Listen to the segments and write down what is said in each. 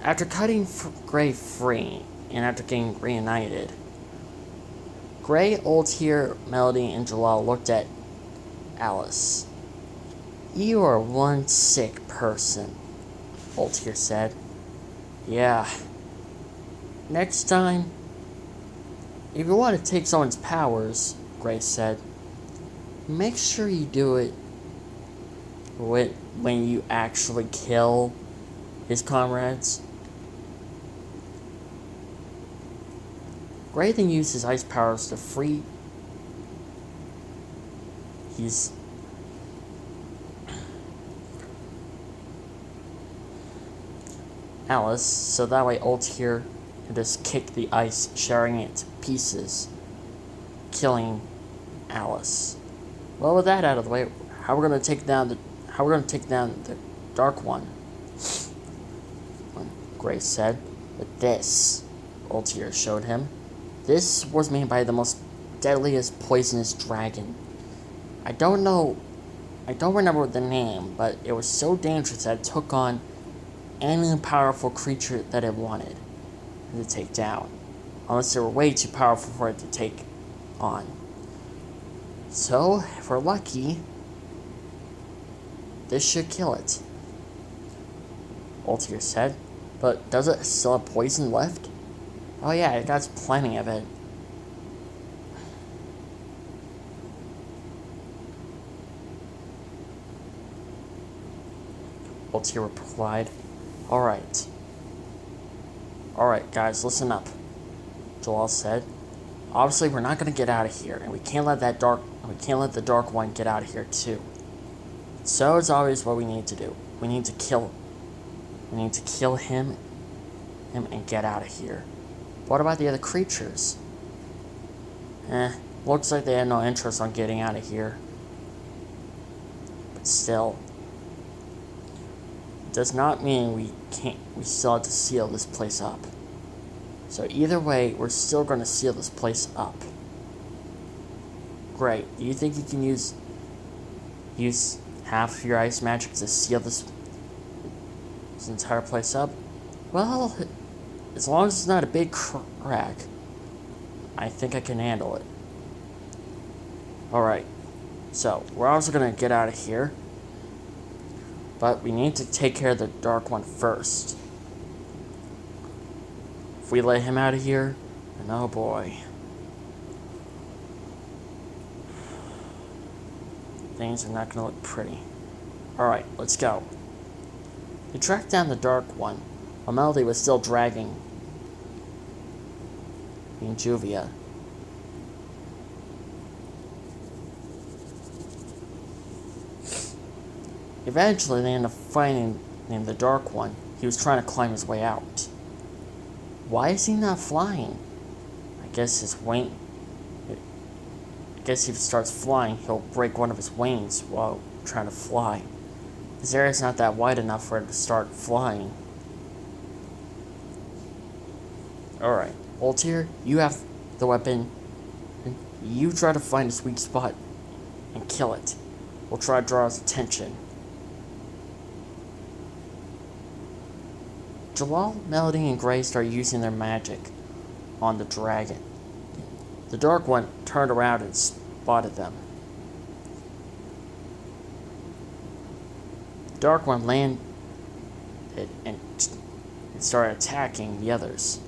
After cutting Gray free, and after getting reunited, Gray, Altair, Melody, and Jalal looked at Alice. "You are one sick person," Altair said. "Yeah. Next time, if you want to take someone's powers," Gray said, "make sure you do it when you actually kill his comrades." Gray then used his ice powers to free Alice, so that way Altair can just kick the ice, shattering it to pieces, killing Alice. Well, with that out of the way, how we're gonna take down the Dark One? Gray said. "With this," Altair showed him. "This was made by the most deadliest poisonous dragon. I don't remember the name, but it was so dangerous that it took on any powerful creature that it wanted to take down, unless they were way too powerful for it to take on. So, if we're lucky, this should kill it," Altair said. "But does it still have poison left?" "Oh yeah, it got plenty of it." Altair replied. Alright, guys, listen up," Jalal said. "Obviously, we're not going to get out of here, and we can't let the Dark One get out of here too. So it's always what we need to do. We need to kill him and get out of here. What about the other creatures?" Looks like they had no interest on getting out of here. But still, it does not mean we still have to seal this place up. So either way, we're still going to seal this place up. Great. Do you think you can use half of your ice magic to seal this entire place up? Well, as long as it's not a big crack, I think I can handle it. Alright, so we're also going to get out of here, but we need to take care of the Dark One first. If we let him out of here, then oh boy, things are not going to look pretty. Alright, let's go. They tracked down the Dark One, while Melody was still dragging Juvia. Eventually, they ended up finding the Dark One. He was trying to climb his way out. Why is he not flying? I guess if he starts flying, he'll break one of his wings while trying to fly. This area's not that wide enough for it to start flying. Alright, Altair, you have the weapon. You try to find its weak spot and kill it. We'll try to draw his attention. Jalal, Melody, and Gray started using their magic on the dragon. The Dark One turned around and spotted them. The Dark One landed and started attacking the others.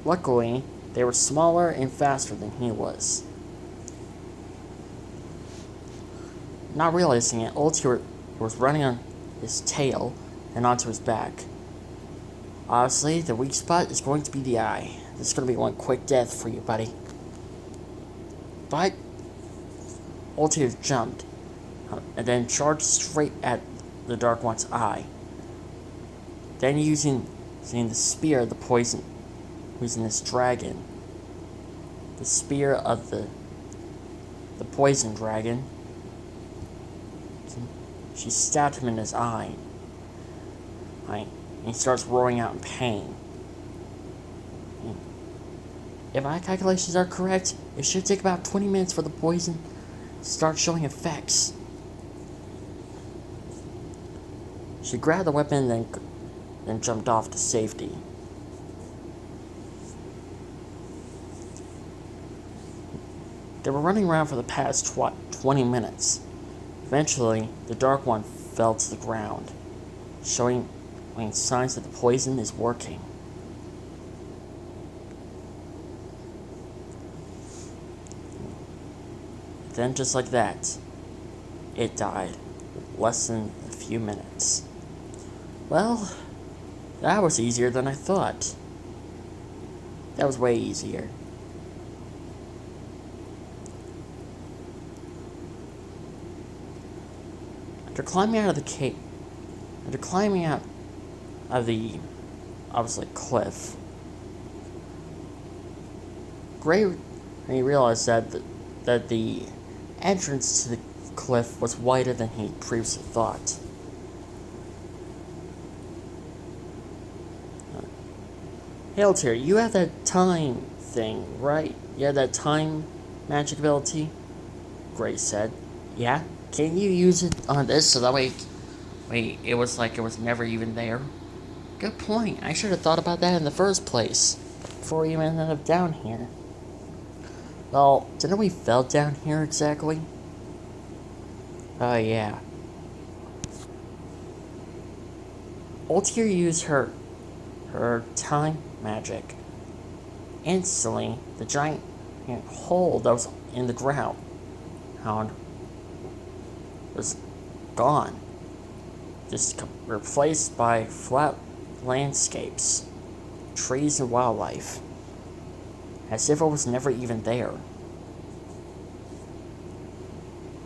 Luckily, they were smaller and faster than he was. Not realizing it, Altair was running on his tail and onto his back. Obviously, the weak spot is going to be the eye. This is going to be one quick death for you, buddy. But Altair jumped and then charged straight at the Dark One's eye. Then using the spear of the poisonous dragon, the spear of the poison dragon, she stabbed him in his eye. And he starts roaring out in pain. If my calculations are correct, it should take about 20 minutes for the poison to start showing effects. She grabbed the weapon and then then jumped off to safety. They were running around for the past 20 minutes. Eventually, the Dark One fell to the ground, showing signs that the poison is working. Then, just like that, it died. Less than a few minutes. Well, that was easier than I thought. That was way easier. After climbing out of the obviously cliff, Gray realized that the entrance to the cliff was wider than he previously thought. Hail here, you have that time thing, right? You have that time magic ability? Gray said. Yeah? Can you use it on this so that way it was like it was never even there? Good point. I should have thought about that in the first place, before we even ended up down here. Well, didn't we fell down here exactly? Oh, yeah. Altair used her time magic. Instantly, the giant hole that was in the ground was gone. Just replaced by flat landscapes, trees and wildlife, as if it was never even there.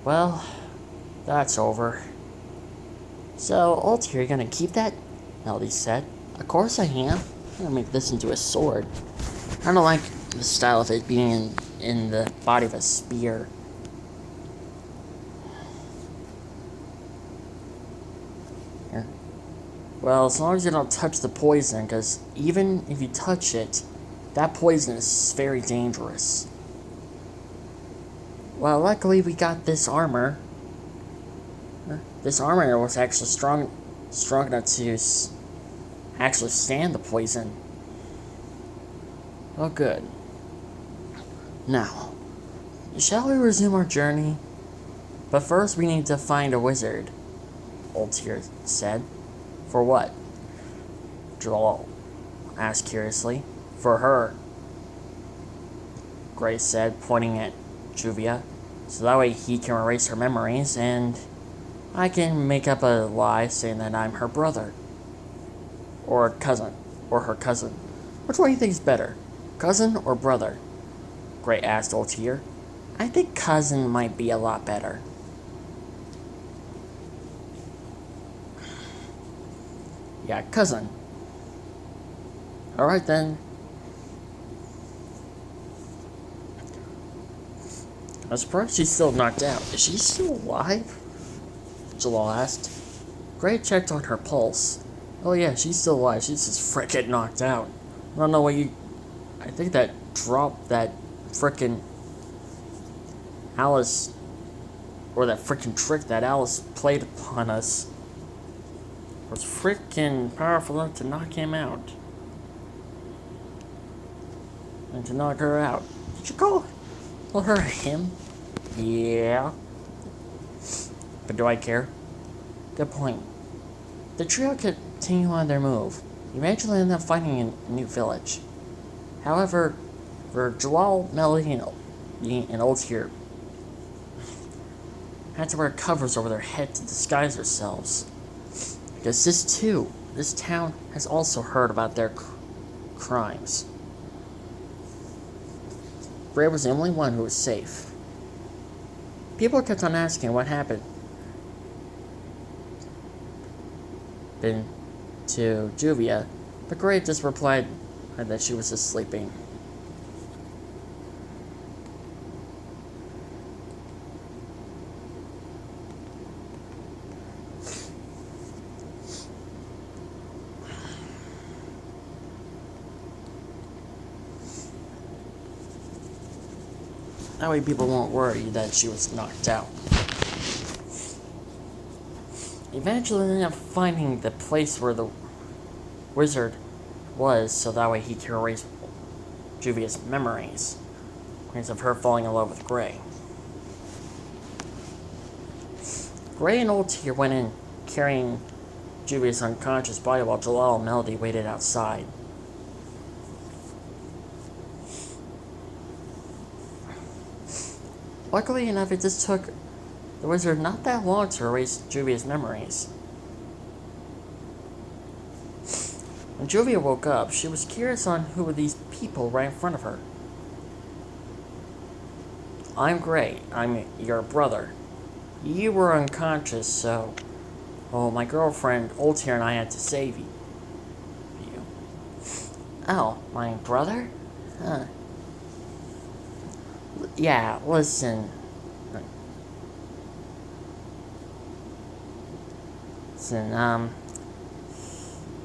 Well, that's over. So, Altair, you're gonna keep that? Melody said. Of course I am. I'm gonna make this into a sword. I don't like the style of it being in the body of a spear. Here. Well, as long as you don't touch the poison, because even if you touch it, that poison is very dangerous. Well, luckily we got this armor. This armor was actually strong enough to actually stand the poison. Oh, good. Now, shall we resume our journey? But first we need to find a wizard, Altair said. For what? Joel asked curiously. For her, Grace said, pointing at Juvia. So that way he can erase her memories, and I can make up a lie saying that I'm her brother. Or cousin. Or her cousin. Which one do you think is better? Cousin or brother? Gray asked Altair. I think cousin might be a lot better. Yeah, cousin. Alright then. I'm surprised she's still knocked out. Is she still alive? Jalal asked. Gray checked on her pulse. Oh yeah, she's still alive. She's just frickin' knocked out. I don't know what you... I think that drop, that frickin' Alice... Or that frickin' trick that Alice played upon us was frickin' powerful enough to knock him out. And to knock her out. Did you call her him? Yeah. But do I care? Good point. The trio continue on their move. Eventually end up finding a new village. However, for Jalal, Melody, and Altair had to wear covers over their head to disguise themselves. Because this town has also heard about their crimes. Gray was the only one who was safe. People kept on asking what happened to Juvia, but Gray just replied that she was just sleeping. That way people won't worry that she was knocked out. Eventually they ended up finding the place where the wizard was, so that way he could erase Juvia's memories of her falling in love with Gray. Gray and Old Tear went in carrying Juvia's unconscious body while Jalal and Melody waited outside. Luckily enough, it just took the wizard not that long to erase Juvia's memories. When Juvia woke up, she was curious on who were these people right in front of her. I'm Gray. I'm your brother. You were unconscious, so... Oh, my girlfriend, Old Tear, and I had to save you. Oh, my brother? Huh. Yeah, listen.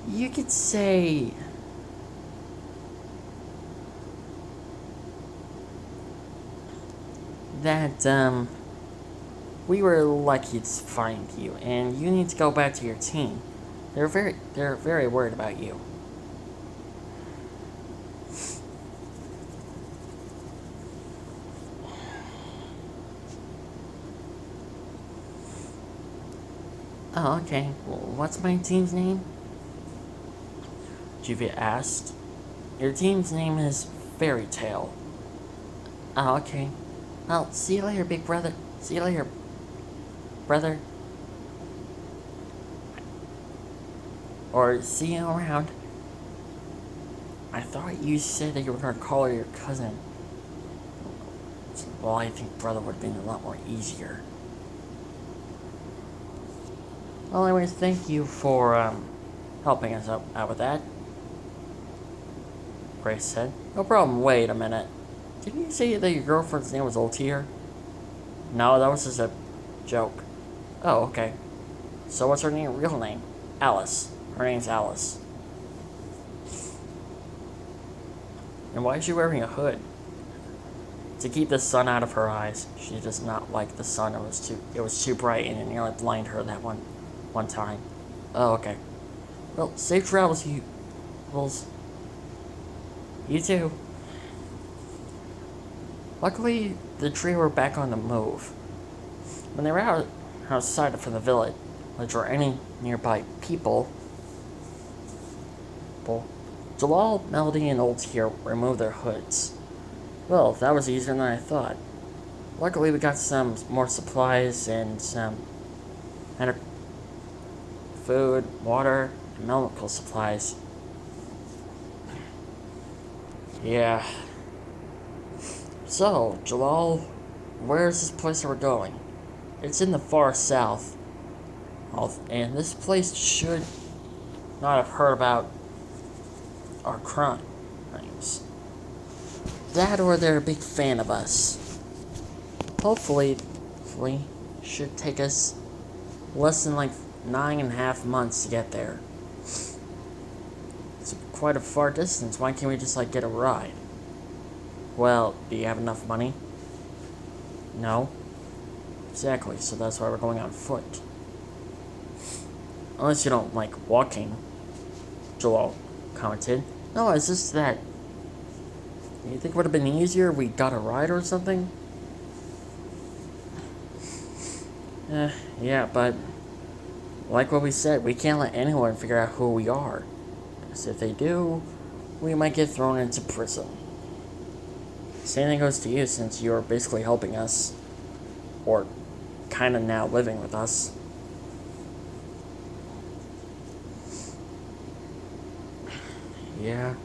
You could say... that, we were lucky to find you, and you need to go back to your team. They're very worried about you. Oh, okay. Well, what's my team's name? Juvia asked. Your team's name is Fairy Tale. Oh, okay. Well, see you later, big brother. See you later, brother. Or see you around. I thought you said that you were going to call her your cousin. Well, I think brother would have been a lot more easier. Well, anyways, thank you for helping us out with that. Grace said. No problem. Wait a minute. Did you say that your girlfriend's name was Old Tear? No, that was just a joke. Oh, okay. So what's her real name? Alice. Her name's Alice. And why is she wearing a hood? To keep the sun out of her eyes. She does not like the sun. It was too bright and it nearly blinded her that one time. Oh, okay. Well, safe travels, you bulls. You too. Luckily, the trio were back on the move. When they were outside from the village, or any nearby people, Jalal, Melody, and Old Tear removed their hoods. Well, that was easier than I thought. Luckily, we got some more supplies and some food, water, and medical supplies. Yeah. So, Jalal, where's this place that we're going? It's in the far south. And this place should not have heard about our crimes. That or they're a big fan of us. Hopefully, should take us less than 9.5 months to get there. It's quite a far distance. Why can't we just get a ride? Well, do you have enough money? No. Exactly, so that's why we're going on foot. Unless you don't like walking, Joel commented. No, it's just that. You think it would have been easier if we got a ride or something? Yeah, but like what we said, we can't let anyone figure out who we are. Because if they do, we might get thrown into prison. Same thing goes to you since you're basically helping us. Or kind of now living with us. Yeah.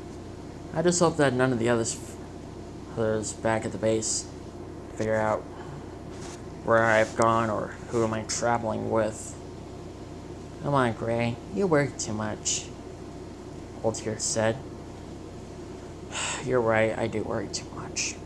I just hope that none of the others back at the base figure out where I've gone or who am I traveling with. Come on, Gray. You worry too much, Old Tear said. You're right, I do worry too much.